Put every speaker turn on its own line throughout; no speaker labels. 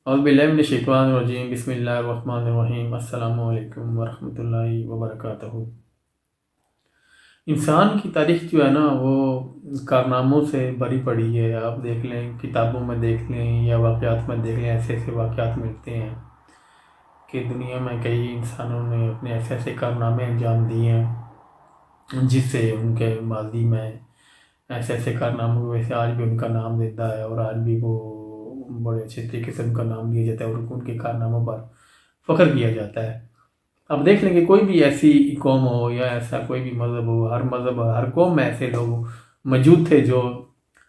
اعوذ باللہ من الشیطان الرجیم بسم اللہ الرحمن الرحیم السلام علیکم ورحمۃ اللہ وبرکاتہ۔ انسان کی تاریخ جو ہے نا وہ کارناموں سے بھری پڑی ہے۔ آپ دیکھ لیں، کتابوں میں دیکھ لیں یا واقعات میں دیکھ لیں، ایسے ایسے واقعات ملتے ہیں کہ دنیا میں کئی انسانوں نے اپنے ایسے ایسے کارنامے انجام دیے ہیں جس سے ان کے ماضی میں ایسے ایسے کارناموں کی وجہ سے آج بھی ان کا نام زندہ ہے، اور آج بھی وہ بڑے اچھے طریقے سے ان کا نام لیا جاتا ہے اور ان کے کارناموں پر فخر کیا جاتا ہے۔ اب دیکھ لیں کہ کوئی بھی ایسی قوم ہو یا ایسا کوئی بھی مذہب ہو، ہر قوم میں ایسے لوگ موجود تھے جو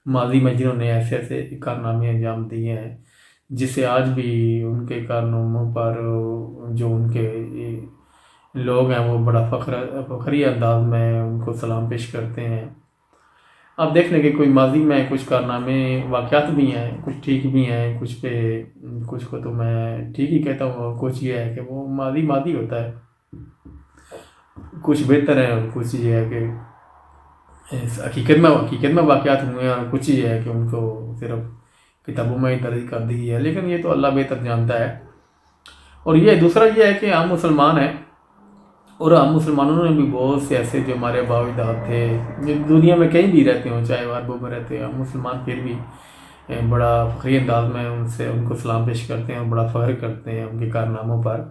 ماضی میں جنہوں نے ایسے ایسے کارنامے انجام دیے ہیں جس سے آج بھی ان کے کارناموں پر جو ان کے لوگ ہیں وہ بڑا فخری انداز میں ان کو سلام پیش کرتے ہیں۔ آپ دیکھ لیں کہ کوئی ماضی میں کچھ کارنامے واقعات بھی ہیں، کچھ ٹھیک بھی ہیں، کچھ کو تو میں ٹھیک ہی کہتا ہوں، اور کچھ یہ ہے کہ وہ ماضی ہوتا ہے، کچھ بہتر ہے اور کچھ یہ ہے کہ حقیقت میں واقعات ہوئے ہیں، اور کچھ یہ ہے کہ ان کو صرف کتابوں میں ہی درج کر دی ہے، لیکن یہ تو اللہ بہتر جانتا ہے۔ اور یہ دوسرا یہ ہے کہ ہم مسلمان ہیں، اور ہم مسلمانوں نے بھی بہت سے ایسے جو ہمارے آباء و اجداد تھے جو دنیا میں کہیں بھی رہتے ہوں، چاہے وہ عربوں میں رہتے ہیں، ہم مسلمان پھر بھی بڑا فخری انداز میں ان کو سلام پیش کرتے ہیں اور بڑا فخر کرتے ہیں ان کے کارناموں پر۔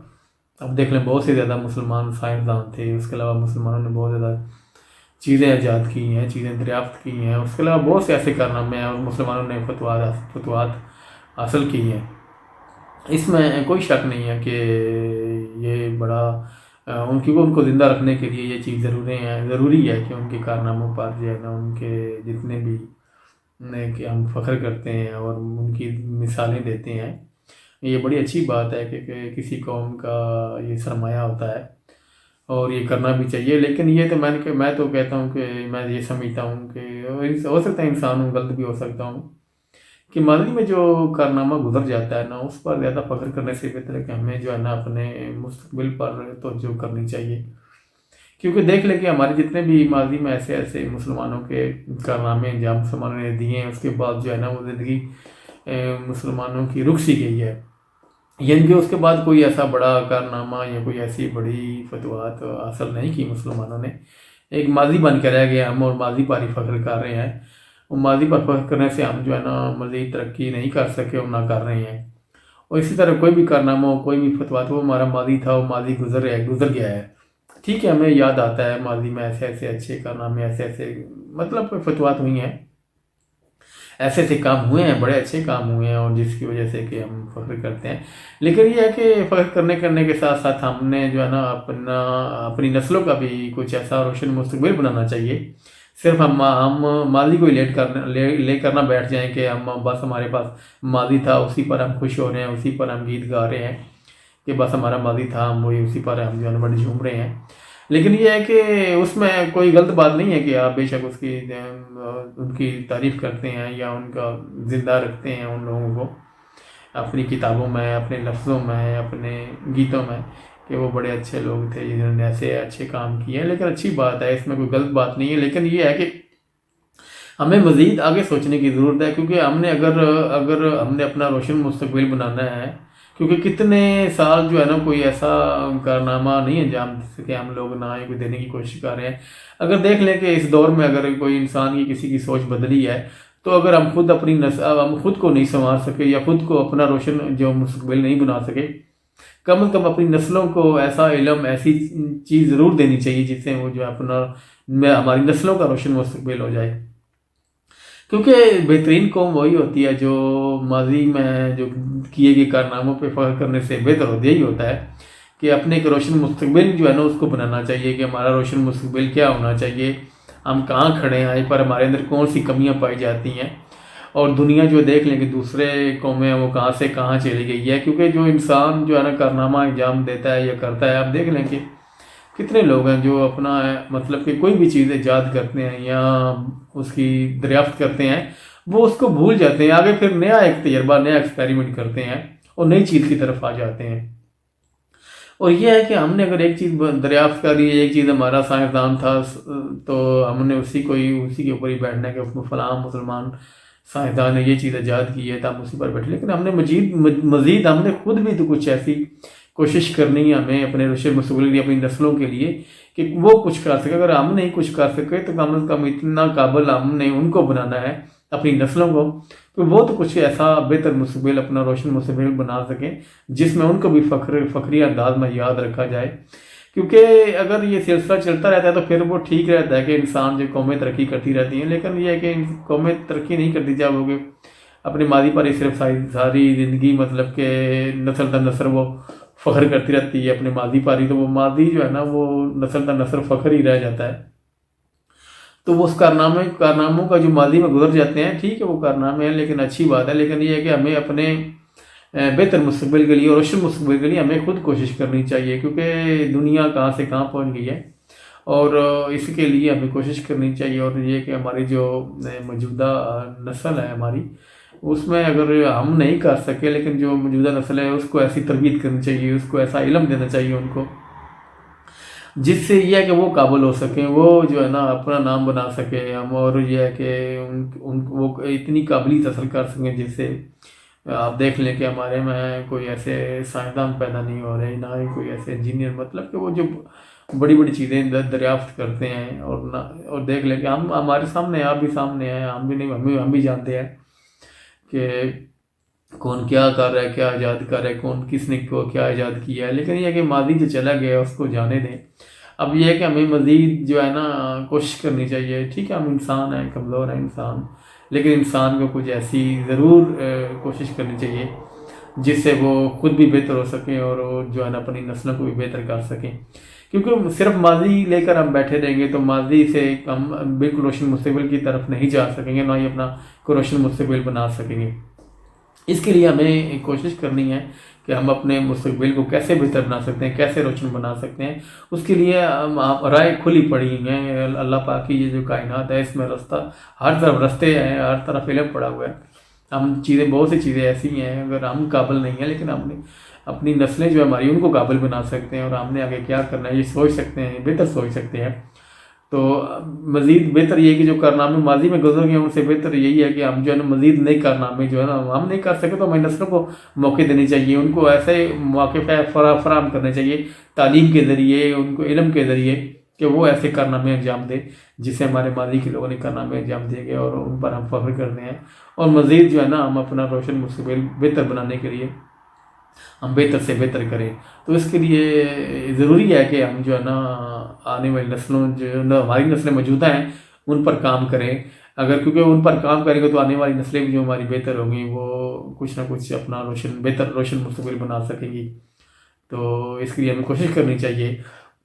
اب دیکھ لیں بہت سے زیادہ مسلمان سائنسدان تھے، اس کے علاوہ مسلمانوں نے بہت زیادہ چیزیں ایجاد کی ہیں، چیزیں دریافت کی ہیں، اس کے علاوہ بہت سے ایسے کارنامے ہیں اور مسلمانوں نے فتوحات حاصل کی ہیں۔ اس میں کوئی شک نہیں ہے کہ یہ بڑا ان کو زندہ رکھنے کے لیے یہ چیز ضروری ہے کہ ان کے کارناموں پر جو ہے نا ان کے جتنے بھی کہ ہم فخر کرتے ہیں اور ان کی مثالیں دیتے ہیں۔ یہ بڑی اچھی بات ہے کہ کسی قوم کا یہ سرمایہ ہوتا ہے اور یہ کرنا بھی چاہیے، لیکن یہ تو میں تو کہتا ہوں کہ میں یہ سمجھتا ہوں کہ ہو سکتا ہے انسان ہوں، غلط بھی ہو سکتا ہوں، کہ ماضی میں جو کارنامہ گزر جاتا ہے نا اس پر زیادہ فخر کرنے سے بہتر ہے کہ ہمیں جو ہے نا اپنے مستقبل پر توجہ کرنی چاہیے، کیونکہ دیکھ لیں کہ ہمارے جتنے بھی ماضی میں ایسے مسلمانوں کے کارنامے انجام مسلمانوں نے دیے ہیں، اس کے بعد جو ہے نا وہ زندگی مسلمانوں کی رک سی گئی ہے، یعنی کہ اس کے بعد کوئی ایسا بڑا کارنامہ یا کوئی ایسی بڑی فتوحات حاصل نہیں کی مسلمانوں نے۔ ایک ماضی بن کے رہ گئے ہم، اور ماضی پر ہی فخر کر رہے ہیں، اور ماضی پر فخر کرنے سے ہم جو ہے نا مزید ترقی نہیں کر سکے اور نہ کر رہے ہیں۔ اور اسی طرح کوئی بھی کارنامہ ہو، کوئی بھی فتوحات، وہ ہمارا ماضی تھا، وہ ماضی گزر گیا ہے، ٹھیک ہے، ہمیں یاد آتا ہے ماضی میں ایسے ایسے اچھے کارنامے، ایسے مطلب فتوحات ہوئی ہیں، ایسے ایسے کام ہوئے ہیں، بڑے اچھے کام ہوئے ہیں، اور جس کی وجہ سے کہ ہم فخر کرتے ہیں۔ لیکن یہ ہے کہ فخر کرنے کے ساتھ ساتھ ہم نے جو ہے نا اپنی نسلوں کا بھی کچھ ایسا روشن مستقبل بنانا چاہیے۔ صرف ہم ماضی کو ہی لے کر نہ بیٹھ جائیں کہ ہم بس ہمارے پاس ماضی تھا، اسی پر ہم خوش ہو رہے ہیں، اسی پر ہم گیت گا رہے ہیں کہ بس ہمارا ماضی تھا، ہم وہی اسی پر ہم جو ہے نا بڑے جھوم رہے ہیں۔ لیکن یہ ہے کہ اس میں کوئی غلط بات نہیں ہے کہ آپ بے شک ان کی تعریف کرتے ہیں یا ان کا زندہ رکھتے ہیں ان لوگوں کو اپنی کتابوں میں، اپنے لفظوں میں، اپنے گیتوں میں، کہ وہ بڑے اچھے لوگ تھے جنہوں نے ایسے اچھے کام کیے ہیں، لیکن اچھی بات ہے، اس میں کوئی غلط بات نہیں ہے۔ لیکن یہ ہے کہ ہمیں مزید آگے سوچنے کی ضرورت ہے، کیونکہ ہم نے اگر ہم نے اپنا روشن مستقبل بنانا ہے، کیونکہ کتنے سال جو ہے نا کوئی ایسا کارنامہ نہیں انجام دے سکے ہم لوگ، نہ ہی کوئی دینے کی کوشش کر رہے ہیں۔ اگر دیکھ لیں کہ اس دور میں اگر کوئی انسان کی کسی کی سوچ بدلی ہے، تو اگر ہم خود کو نہیں سنوار سکے یا خود کو اپنا روشن جو مستقبل نہیں بنا سکے، کم از کم اپنی نسلوں کو ایسا علم، ایسی چیز ضرور دینی چاہیے جس سے وہ جو ہماری نسلوں کا روشن مستقبل ہو جائے، کیونکہ بہترین قوم وہی ہوتی ہے جو ماضی میں جو کیے گئے کارناموں پہ فخر کرنے سے بہتر یہی ہوتا ہے کہ اپنے ایک روشن مستقبل جو ہے نا اس کو بنانا چاہیے کہ ہمارا روشن مستقبل کیا ہونا چاہیے، ہم کہاں کھڑے ہیں، آج پر ہمارے اندر کون سی کمیاں پائی جاتی ہیں، اور دنیا جو دیکھ لیں کہ دوسرے قومیں وہ کہاں سے کہاں چلی گئی ہے، کیونکہ جو انسان جو ہے نا کارنامہ انجام دیتا ہے یا کرتا ہے، آپ دیکھ لیں کہ کتنے لوگ ہیں جو اپنا مطلب کہ کوئی بھی چیز ایجاد کرتے ہیں یا اس کی دریافت کرتے ہیں، وہ اس کو بھول جاتے ہیں، آگے پھر نیا ایک تجربہ، نیا ایکسپیریمنٹ کرتے ہیں اور نئی چیز کی طرف آ جاتے ہیں۔ اور یہ ہے کہ ہم نے اگر ایک چیز دریافت کری، ایک چیز ہمارا سائنسدان تھا، تو ہم نے اسی کے اوپر ہی بیٹھنا ہے کہ فلاں مسلمان سائنسدان نے یہ چیز ایجاد کی ہے تو ہم اسی پر بیٹھے، لیکن ہم نے مزید ہم نے خود بھی تو کچھ ایسی کوشش کرنی ہے ہمیں اپنے رشد مستقبل کے لیے، اپنی نسلوں کے لیے کہ وہ کچھ کر سکے۔ اگر ہم نہیں کچھ کر سکے تو کم از کم اتنا قابل ہم نے ان کو بنانا ہے، اپنی نسلوں کو، تو وہ تو کچھ ایسا بہتر مستقبل، اپنا روشن مستقبل بنا سکیں جس میں ان کو بھی فخری انداز میں یاد رکھا جائے۔ کیونکہ اگر یہ سلسلہ چلتا رہتا ہے تو پھر وہ ٹھیک رہتا ہے کہ انسان جو قومیں ترقی کرتی رہتی ہیں، لیکن یہ ہے کہ قومیں ترقی نہیں کرتی جب وہ کہ اپنی ماضی پر ہی صرف ساری زندگی مطلب کہ نسل در نسل وہ فخر کرتی رہتی ہے اپنے ماضی پر ہی، تو وہ ماضی جو ہے نا وہ نسل در نسل فخر ہی رہ جاتا ہے۔ تو وہ اس کارناموں کا جو ماضی میں گزر جاتے ہیں، ٹھیک ہے وہ کارنامے ہیں لیکن اچھی بات ہے، لیکن یہ ہے کہ ہمیں اپنے بہتر مستقبل کے لیے اور روشن مستقبل کے لیے ہمیں خود کوشش کرنی چاہیے، کیونکہ دنیا کہاں سے کہاں پہنچ گئی ہے، اور اس کے لیے ہمیں کوشش کرنی چاہیے۔ اور یہ کہ ہماری جو موجودہ نسل ہے ہماری، اس میں اگر ہم نہیں کر سکے، لیکن جو موجودہ نسل ہے اس کو ایسی تربیت کرنی چاہیے، اس کو ایسا علم دینا چاہیے ان کو، جس سے یہ ہے کہ وہ قابل ہو سکیں، وہ جو ہے نا اپنا نام بنا سکے ہم، اور یہ ہے کہ وہ اتنی قابلیت حاصل کر سکیں جس سے آپ دیکھ لیں کہ ہمارے میں کوئی ایسے سائنسدان پیدا نہیں ہو رہے، نہ ہی کوئی ایسے انجینئر، مطلب کہ وہ جو بڑی بڑی چیزیں دریافت کرتے ہیں، اور دیکھ لیں کہ ہم ہمارے سامنے، آپ بھی سامنے ہیں، ہم بھی نہیں، ہم بھی جانتے ہیں کہ کون کیا کر رہا ہے، کیا ایجاد کر رہا ہے، کون کس نے کو کیا ایجاد کیا ہے، لیکن یہ ہے کہ ماضی جو چلا گیا اس کو جانے دیں۔ اب یہ ہے کہ ہمیں مزید جو ہے نا کوشش کرنی چاہیے، ٹھیک ہے ہم انسان ہیں، کمزور ہیں انسان، لیکن انسان کو کچھ ایسی ضرور کوشش کرنی چاہیے جس سے وہ خود بھی بہتر ہو سکیں اور وہ جو ہے نا اپنی نسلوں کو بھی بہتر کر سکیں۔ کیونکہ صرف ماضی لے کر ہم بیٹھے رہیں گے تو ماضی سے ہم بالکل روشن مستقبل کی طرف نہیں جا سکیں گے، نہ ہی اپنا کوئی روشن مستقبل بنا سکیں گے۔ اس کے لیے ہمیں کوشش کرنی ہے کہ ہم اپنے مستقبل کو کیسے بہتر بنا سکتے ہیں، کیسے روشن بنا سکتے ہیں۔ اس کے لیے رائے کھلی پڑی ہیں، اللہ پاک کی یہ جو کائنات ہے اس میں ہر طرف رستے ہیں، ہر طرف علم پڑا ہوا ہے۔ بہت سی چیزیں ایسی ہیں اگر ہم قابل نہیں ہیں، لیکن ہم نے اپنی نسلیں جو ہماری ان کو قابل بنا سکتے ہیں، اور ہم نے آگے کیا کرنا ہے یہ سوچ سکتے ہیں، بہتر سوچ سکتے ہیں۔ تو مزید بہتر یہ کہ جو کارنامے ماضی میں گزر گئے ان سے بہتر یہی ہے کہ ہم جو ہے نا مزید نئے کارنامے جو ہے نا ہم نہیں کر سکے تو ہماری نسلوں کو موقع دینے چاہیے، ان کو ایسے مواقع فراہم کرنے چاہیے تعلیم کے ذریعے، ان کو علم کے ذریعے، کہ وہ ایسے کارنامے انجام دیں جسے ہمارے ماضی کے لوگوں نے کارنامے انجام دیے گئے اور ان پر ہم فخر کرتے ہیں، اور مزید جو ہے نا ہم اپنا روشن مستقبل بہتر بنانے کے لیے ہم بہتر سے بہتر کریں۔ تو اس کے لیے ضروری ہے کہ ہم جو ہے نا آنے والی نسلوں جو ہماری نسلیں موجودہ ہیں ان پر کام کریں، کیونکہ ان پر کام کریں گے تو آنے والی نسلیں بھی جو ہماری بہتر ہوں گی وہ کچھ نہ کچھ اپنا بہتر روشن مستقبل بنا سکیں گی۔ تو اس کے لیے ہمیں کوشش کرنی چاہیے،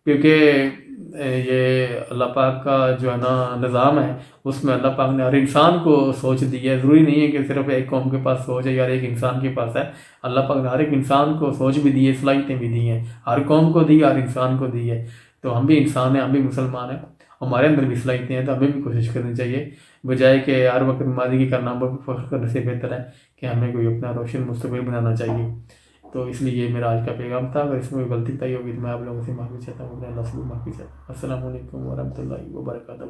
کیونکہ یہ اللہ پاک کا جو ہے نا نظام ہے، اس میں اللہ پاک نے ہر انسان کو سوچ دی ہے۔ ضروری نہیں ہے کہ صرف ایک قوم کے پاس سوچ ہے یا ایک انسان کے پاس ہے، اللہ پاک نے ہر ایک انسان کو سوچ بھی دی ہے، صلاحیتیں بھی دی ہیں، ہر قوم کو دی، ہر انسان کو دی ہے۔ تو ہم بھی انسان ہیں، ہم بھی مسلمان ہیں، ہمارے اندر بھی صلاحیتیں ہیں، تو ہمیں بھی کوشش کرنی چاہیے، بجائے کہ ہر وقت ماضی کے کارناموں پر فخر کرنے سے بہتر ہے کہ ہمیں کوئی اپنا روشن مستقبل بنانا چاہیے۔ تو اس لیے یہ میرا آج کا پیغام تھا۔ اگر اس میں کوئی غلطی تائی ہوگی تو میں آپ لوگوں سے معافی چاہتا ہوں، اللہ سے معافی چاہتا ہوں۔ السلام علیکم ورحمۃ اللہ وبرکاتہ۔